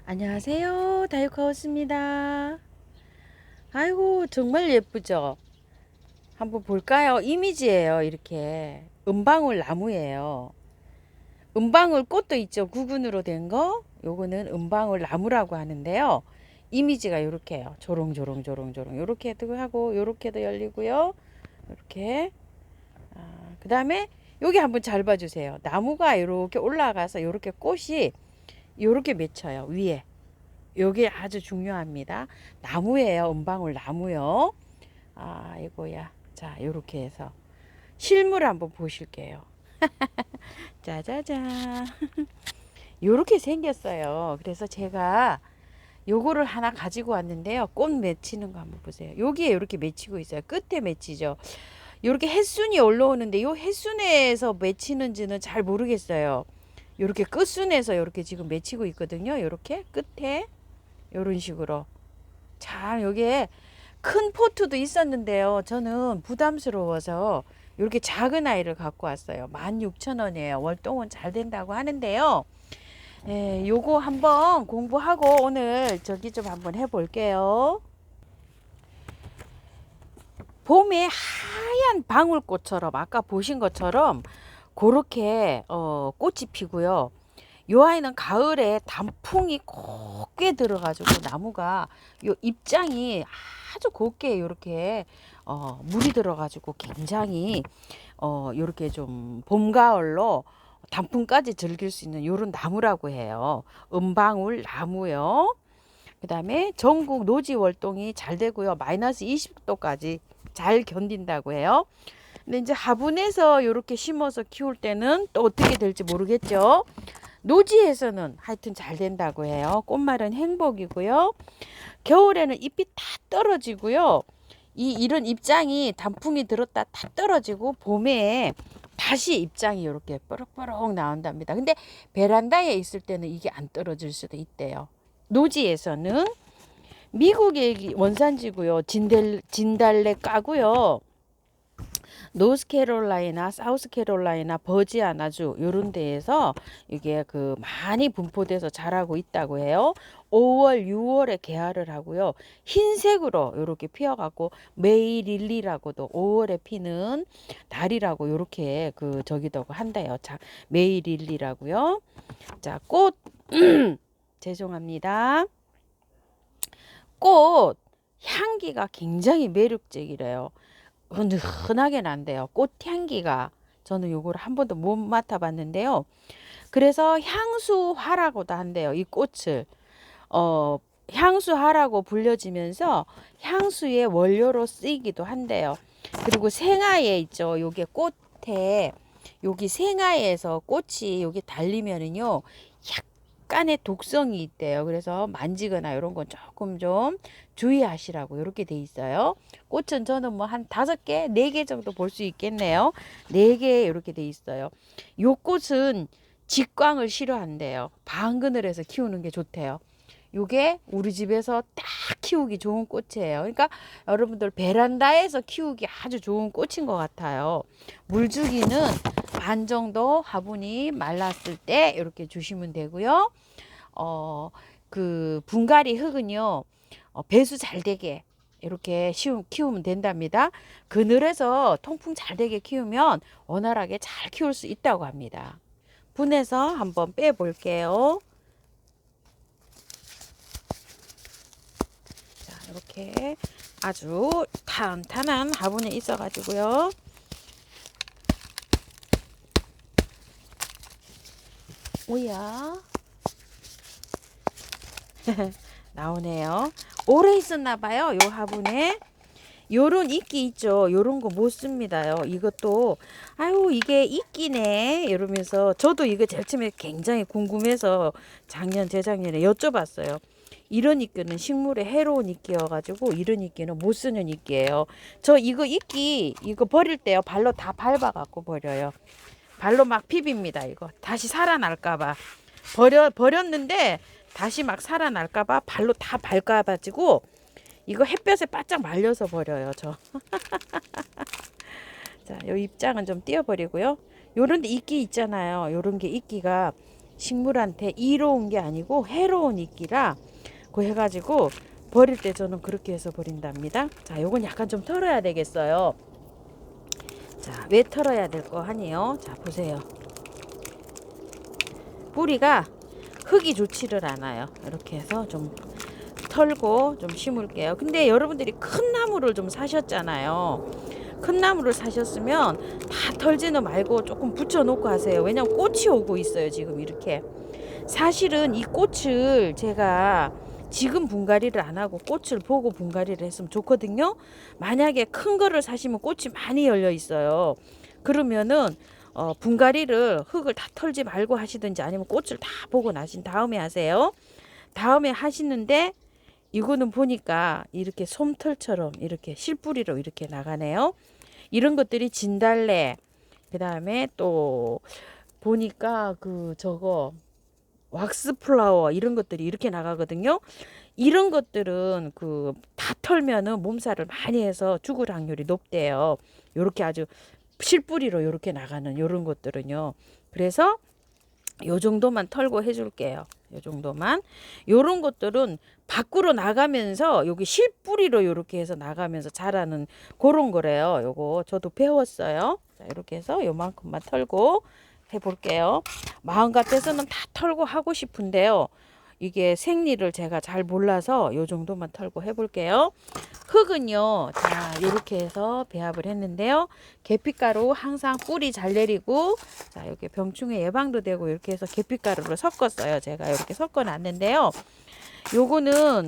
안녕하세요. 다육하우스입니다. 아이고, 정말 예쁘죠? 한번 볼까요? 이미지예요. 이렇게 은방울 나무예요. 은방울 꽃도 있죠. 구근으로 된 거. 요거는 은방울 나무라고 하는데요. 이미지가 이렇게요. 조롱조롱조롱조롱 요렇게도 하고 요렇게도 열리고요. 이렇게. 그 다음에 여기 한번 잘 봐주세요. 나무가 이렇게 올라가서 이렇게 꽃이 이렇게 맺혀요. 위에. 요게 아주 중요합니다. 나무예요. 은방울 나무요. 아이고야. 자, 요렇게 해서 실물 한번 보실게요. 짜자잔. 요렇게 생겼어요. 그래서 제가 요거를 하나 가지고 왔는데요. 꽃 맺히는 거 한번 보세요. 여기에 이렇게 맺히고 있어요. 끝에 맺히죠. 요렇게 햇순이 올라오는데 요 햇순에서 맺히는지는 잘 모르겠어요. 요렇게 끝순에서 요렇게 지금 맺히고 있거든요. 요렇게 끝에 요런 식으로. 참 여기에 큰 포트도 있었는데요. 저는 부담스러워서 이렇게 작은 아이를 갖고 왔어요. 16,000원이에요. 월동은 잘 된다고 하는데요. 요거 한번 공부하고 오늘 저기 좀 한번 해볼게요. 봄에 하얀 방울꽃처럼 아까 보신 것처럼 그렇게 꽃이 피고요. 요 아이는 가을에 단풍이 곱게 들어가지고 나무가 요 잎장이 아주 곱게 요렇게 물이 들어가지고 굉장히 요렇게 좀 봄 가을로 단풍까지 즐길 수 있는 요런 나무라고 해요. 은방울 나무요. 그 다음에 전국 노지 월동이 잘 되고요. 마이너스 20도까지 잘 견딘다고 해요. 근데 이제 화분에서 이렇게 심어서 키울 때는 또 어떻게 될지 모르겠죠. 노지에서는 하여튼 잘 된다고 해요. 꽃말은 행복이고요. 겨울에는 잎이 다 떨어지고요. 이런 잎장이 단풍이 들었다 다 떨어지고 봄에 다시 잎장이 이렇게 뽀록뽀록 나온답니다. 근데 베란다에 있을 때는 이게 안 떨어질 수도 있대요. 노지에서는 미국의 원산지고요. 진달래 까고요. 노스캐롤라이나, 사우스캐롤라이나, 버지아나주 요런 데에서 이게 그 많이 분포돼서 자라고 있다고 해요. 5월, 6월에 개화를 하고요. 흰색으로 이렇게 피어갖고 메이릴리라고도 5월에 피는 달이라고 요렇게 그 저기도 한대요. 자, 메이릴리라고요. 자, 꽃 죄송합니다. 꽃 향기가 굉장히 매력적이래요. 흔하게 난대요. 꽃향기가. 저는 요거를 한 번도 못 맡아봤는데요. 그래서 향수화라고도 한대요. 이 꽃을. 향수화라고 불려지면서 향수의 원료로 쓰이기도 한대요. 그리고 생화에 있죠. 요게 꽃에 여기 생화에서 꽃이 여기 달리면은요. 약간의 독성이 있대요. 그래서 만지거나 이런 건 조금 좀 주의하시라고 이렇게 돼 있어요. 꽃은 저는 뭐 한 5개, 4개 정도 볼 수 있겠네요. 4개 이렇게 돼 있어요. 요 꽃은 직광을 싫어한대요. 방그늘에서 키우는 게 좋대요. 요게 우리 집에서 딱 키우기 좋은 꽃이에요. 그러니까 여러분들 베란다에서 키우기 아주 좋은 꽃인 것 같아요. 물주기는 반 정도 화분이 말랐을 때 이렇게 주시면 되고요. 그 분갈이 흙은요. 배수 잘 되게 이렇게 키우면 된답니다. 그늘에서 통풍 잘 되게 키우면 원활하게 잘 키울 수 있다고 합니다. 분해서 한번 빼 볼게요. 자, 이렇게 아주 탄탄한 화분에 있어 가지고요. 오야 나오네요. 오래 있었나 봐요. 요 화분에 요런 이끼 있죠. 요런 거 못 씁니다요. 이것도 아유 이게 이끼네 이러면서 저도 이거 제일 처음에 굉장히 궁금해서 작년 재작년에 여쭤봤어요. 이런 이끼는 식물에 해로운 이끼여가지고 이런 이끼는 못 쓰는 이끼예요. 저 이거 이끼 이거 버릴 때요 발로 다 밟아갖고 버려요. 발로 막 비빕니다. 이거 다시 살아날까봐 버렸는데 다시 막 살아날까봐 발로 다 밟아가지고 이거 햇볕에 바짝 말려서 버려요. 저. 자, 요 입장은 좀 띄워버리고요. 요런 데 이끼 있잖아요. 요런 게 이끼가 식물한테 이로운 게 아니고 해로운 이끼라 그 해가지고 버릴 때 저는 그렇게 해서 버린답니다. 자, 요건 약간 좀 털어야 되겠어요. 자, 왜 털어야 될 거 하니요? 자, 보세요. 뿌리가 흙이 좋지를 않아요. 이렇게 해서 좀 털고 좀 심을게요. 근데 여러분들이 큰 나무를 좀 사셨잖아요. 큰 나무를 사셨으면 다 털지는 말고 조금 붙여놓고 하세요. 왜냐면 꽃이 오고 있어요. 지금 이렇게. 사실은 이 꽃을 제가 지금 분갈이를 안 하고 꽃을 보고 분갈이를 했으면 좋거든요. 만약에 큰 거를 사시면 꽃이 많이 열려 있어요. 그러면은 분갈이를 흙을 다 털지 말고 하시든지 아니면 꽃을 다 보고 나신 다음에 하세요. 다음에 하시는데 이거는 보니까 이렇게 솜털처럼 이렇게 실뿌리로 이렇게 나가네요. 이런 것들이 진달래, 그 다음에 또 보니까 그 저거 왁스 플라워 이런 것들이 이렇게 나가거든요. 이런 것들은 그 다 털면은 몸살을 많이 해서 죽을 확률이 높대요. 요렇게 아주 실뿌리로 요렇게 나가는 요런 것들은요. 그래서 요 정도만 털고 해줄게요. 요 정도만. 요런 것들은 밖으로 나가면서 여기 실뿌리로 요렇게 해서 나가면서 자라는 그런 거래요. 요거 저도 배웠어요. 자, 이렇게 해서 요만큼만 털고 해볼게요. 마음 같아서는 다 털고 하고 싶은데요. 이게 생리를 제가 잘 몰라서 요 정도만 털고 해볼게요. 흙은요, 자, 이렇게 해서 배합을 했는데요. 계피가루 항상 뿌리 잘 내리고, 자, 이렇게 병충해 예방도 되고, 이렇게 해서 계피가루를 섞었어요. 제가 이렇게 섞어 놨는데요. 요거는,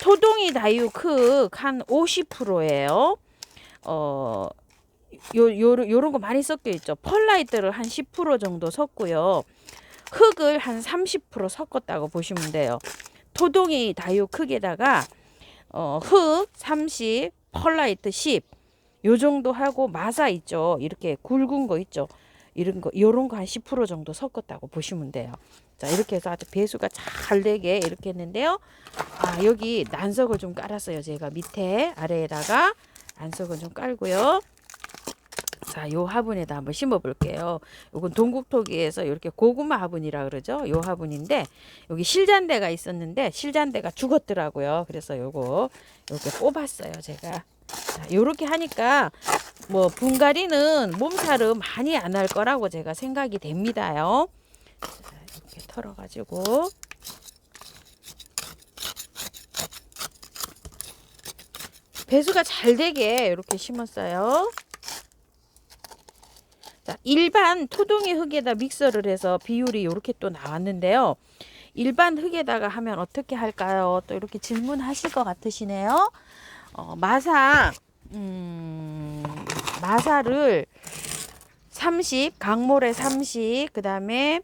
토동이 다육 흙한 50%예요. 요런 거 많이 섞여 있죠. 펄라이트를 한 10% 정도 섞고요. 흙을 한 30% 섞었다고 보시면 돼요. 토동이 다육 흙에다가 흙 30, 펄라이트 10, 요 정도 하고 마사 있죠. 이렇게 굵은 거 있죠. 이런 거, 요런 거 한 10% 정도 섞었다고 보시면 돼요. 자, 이렇게 해서 아주 배수가 잘 되게 이렇게 했는데요. 아, 여기 난석을 좀 깔았어요. 제가 밑에 아래에다가 난석을 좀 깔고요. 자, 요 화분에다 한번 심어 볼게요. 요건 동국토기에서 이렇게 고구마 화분이라 그러죠. 요 화분인데 여기 실잔대가 있었는데 실잔대가 죽었더라고요. 그래서 요거 이렇게 뽑았어요, 제가. 자, 요렇게 하니까 뭐 분갈이는 몸살은 많이 안 할 거라고 제가 생각이 됩니다요. 자, 이렇게 털어 가지고 배수가 잘 되게 이렇게 심었어요. 자, 일반 토동이 흙에다 믹서를 해서 비율이 이렇게 또 나왔는데요. 일반 흙에다가 하면 어떻게 할까요? 또 이렇게 질문하실 것 같으시네요. 마사를 30, 강모래 30, 그 다음에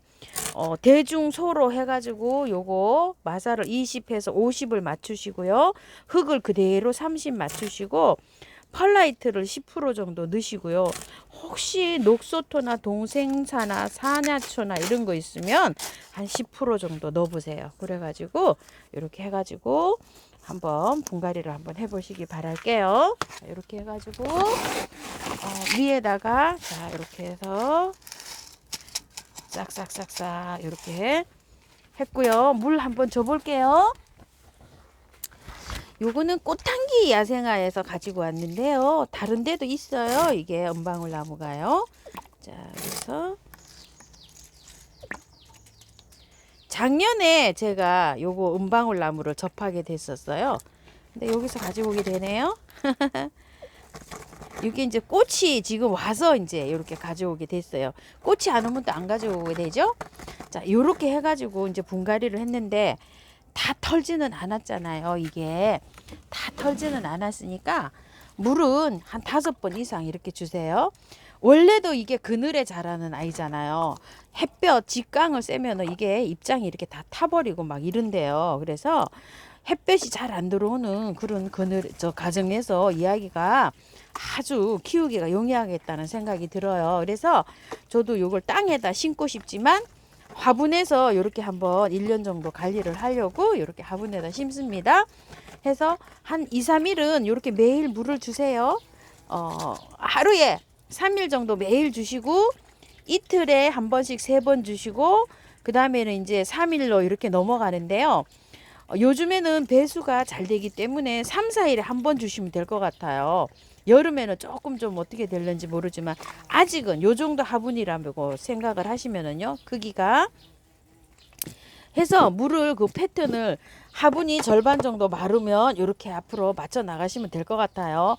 대중소로 해가지고 요거 마사를 20해서 50을 맞추시고요. 흙을 그대로 30 맞추시고 펄라이트를 10% 정도 넣으시고요. 혹시 녹소토나 동생사나 사냐초나 이런 거 있으면 한 10% 정도 넣어보세요. 그래가지고 이렇게 해가지고 한번 분갈이를 한번 해보시기 바랄게요. 자, 이렇게 해가지고 위에다가 자 이렇게 해서 싹싹싹싹 이렇게 했고요. 물 한번 줘볼게요. 요거는 꽃향기 야생화에서 가지고 왔는데요. 다른 데도 있어요. 이게 은방울 나무가요. 자, 그래서 작년에 제가 요거 은방울 나무를 접하게 됐었어요. 근데 여기서 가지고 오게 되네요. 이게 이제 꽃이 지금 와서 이제 이렇게 가져오게 됐어요. 꽃이 안 오면 또 안 가져오게 되죠. 자, 요렇게 해가지고 이제 분갈이를 했는데 다 털지는 않았잖아요. 이게 다 털지는 않았으니까 물은 한 5번 이상 이렇게 주세요. 원래도 이게 그늘에 자라는 아이잖아요. 햇볕 직광을 쐬면 이게 입장이 이렇게 다 타버리고 막 이런데요. 그래서 햇볕이 잘 안 들어오는 그런 그늘 저 가정에서 이야기가 아주 키우기가 용이하겠다는 생각이 들어요. 그래서 저도 이걸 땅에다 심고 싶지만 화분에서 이렇게 한번 1년 정도 관리를 하려고 이렇게 화분에다 심습니다. 해서 한 2, 3일은 이렇게 매일 물을 주세요. 하루에 3일 정도 매일 주시고 이틀에 한 번씩 3번 주시고 그 다음에는 이제 3일로 이렇게 넘어가는데요. 요즘에는 배수가 잘 되기 때문에 3, 4일에 한 번 주시면 될 것 같아요. 여름에는 조금 좀 어떻게 될는지 모르지만 아직은 요 정도 화분이라고 생각을 하시면은요. 크기가 해서 물을 그 패턴을 화분이 절반 정도 마르면 이렇게 앞으로 맞춰 나가시면 될 것 같아요.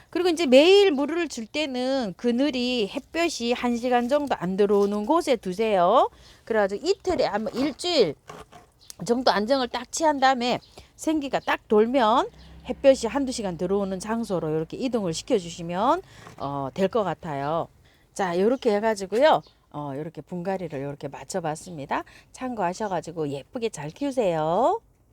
그리고 이제 매일 물을 줄 때는 그늘이 햇볕이 1시간 정도 안 들어오는 곳에 두세요. 그래가지고 이틀에 아마 일주일 정도 안정을 딱 취한 다음에 생기가 딱 돌면 햇볕이 1~2시간 들어오는 장소로 이렇게 이동을 시켜주시면 될 것 같아요. 자, 이렇게 해가지고요. 이렇게 분갈이를 이렇게 맞춰봤습니다. 참고하셔가지고 예쁘게 잘 키우세요.